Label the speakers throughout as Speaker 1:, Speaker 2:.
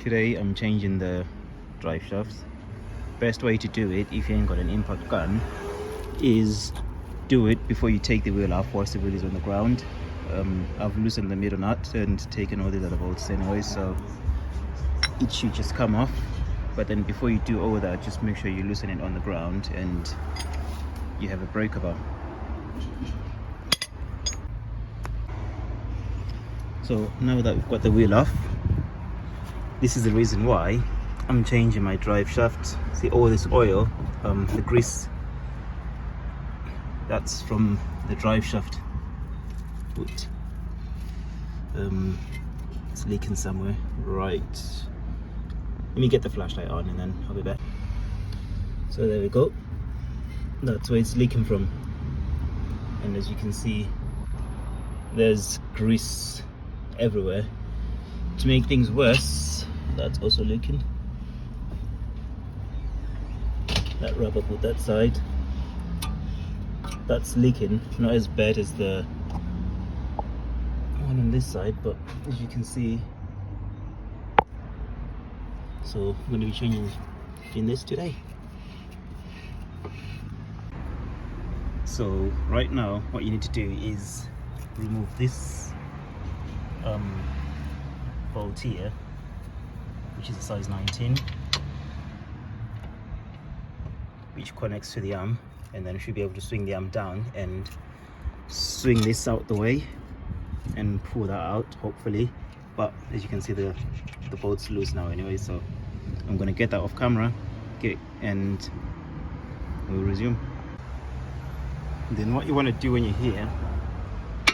Speaker 1: Today I'm changing the drive shafts. Best way to do it if you ain't got an impact gun is do it before you take the wheel off whilst the wheel is on the ground. I've loosened the middle nut and taken all the other bolts anyway, so it should just come off. But then before you do all that, just make sure you loosen it on the ground and you have a breaker bar. So now that we've got the wheel off, this is the reason why I'm changing my drive shaft. See all this oil, the grease, that's from the drive shaft. Wait. It's leaking somewhere. Right. Let me get the flashlight on and then I'll be back. So there we go. That's where it's leaking from. And as you can see, there's grease everywhere. To make things worse, that's also leaking. That rubber boot that side, that's leaking. Not as bad as the one on this side, but as you can see. So I'm going to be changing this today. So right now what you need to do is remove this bolt here, which is a size 19, which connects to the arm, and then you should be able to swing the arm down and swing this out the way and pull that out, hopefully. But as you can see, the bolt's loose now anyway, so I'm gonna get that off camera, and we'll resume. Then what you want to do when you're here,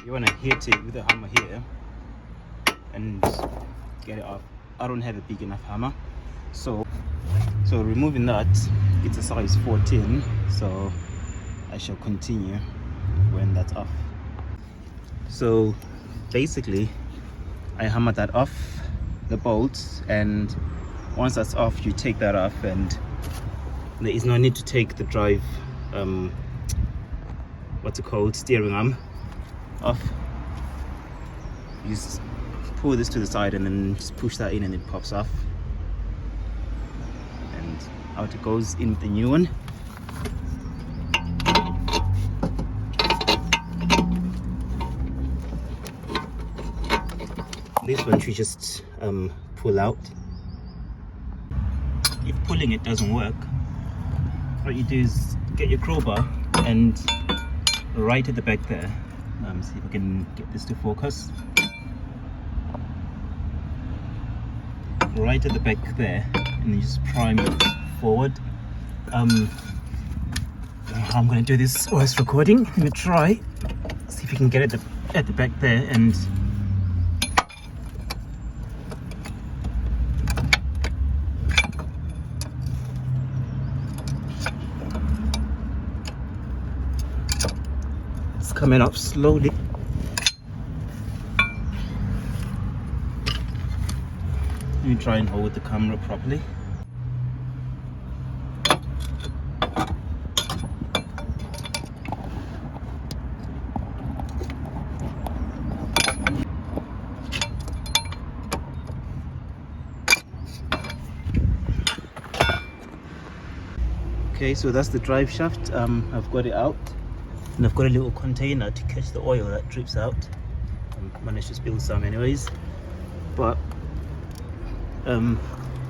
Speaker 1: you want to hit it with a hammer here and get it off. I don't have a big enough hammer, so removing that, it's a size 14, so I shall continue when that's off. So basically I hammered that off the bolts, and once that's off, you take that off, and there is no need to take the drive steering arm off. You just pull this to the side and then just push that in and it pops off, and out it goes in the new one. This one should just pull out. If pulling it doesn't work, what you do is get your crowbar and right at the back there, see if I can get this to focus. Right at the back there, and you just prime it forward. I don't know how I'm going to do this whilst recording. I'm going to try, see if you can get it at the back there, and it's coming up slowly. Let me try and hold the camera properly. Okay, so that's the drive shaft. I've got it out, and I've got a little container to catch the oil that drips out. I managed to spill some anyways, but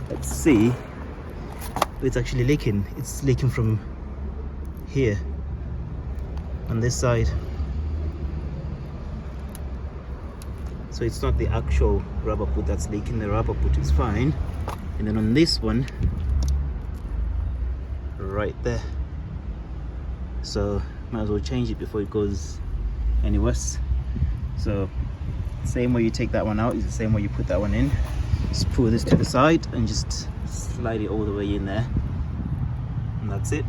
Speaker 1: let's see. It's actually leaking. It's leaking from here on this side, so it's not the actual rubber boot that's leaking. The rubber boot is fine, and then on this one right there, so might as well change it before it goes any worse. So same way you take that one out is the same way you put that one in. Just pull this to the side and just slide it all the way in there, and that's it.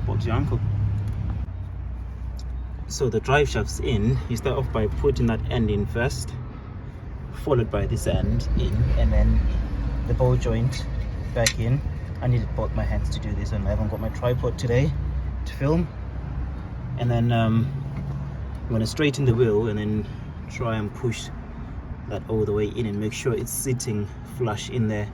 Speaker 1: Box your uncle. So the drive shaft's in. You start off by putting that end in first, followed by this end in, and then the ball joint back in. I needed both my hands to do this, and I haven't got my tripod today to film. And then I'm going to straighten the wheel and then try and push that all the way in and make sure it's sitting flush in there.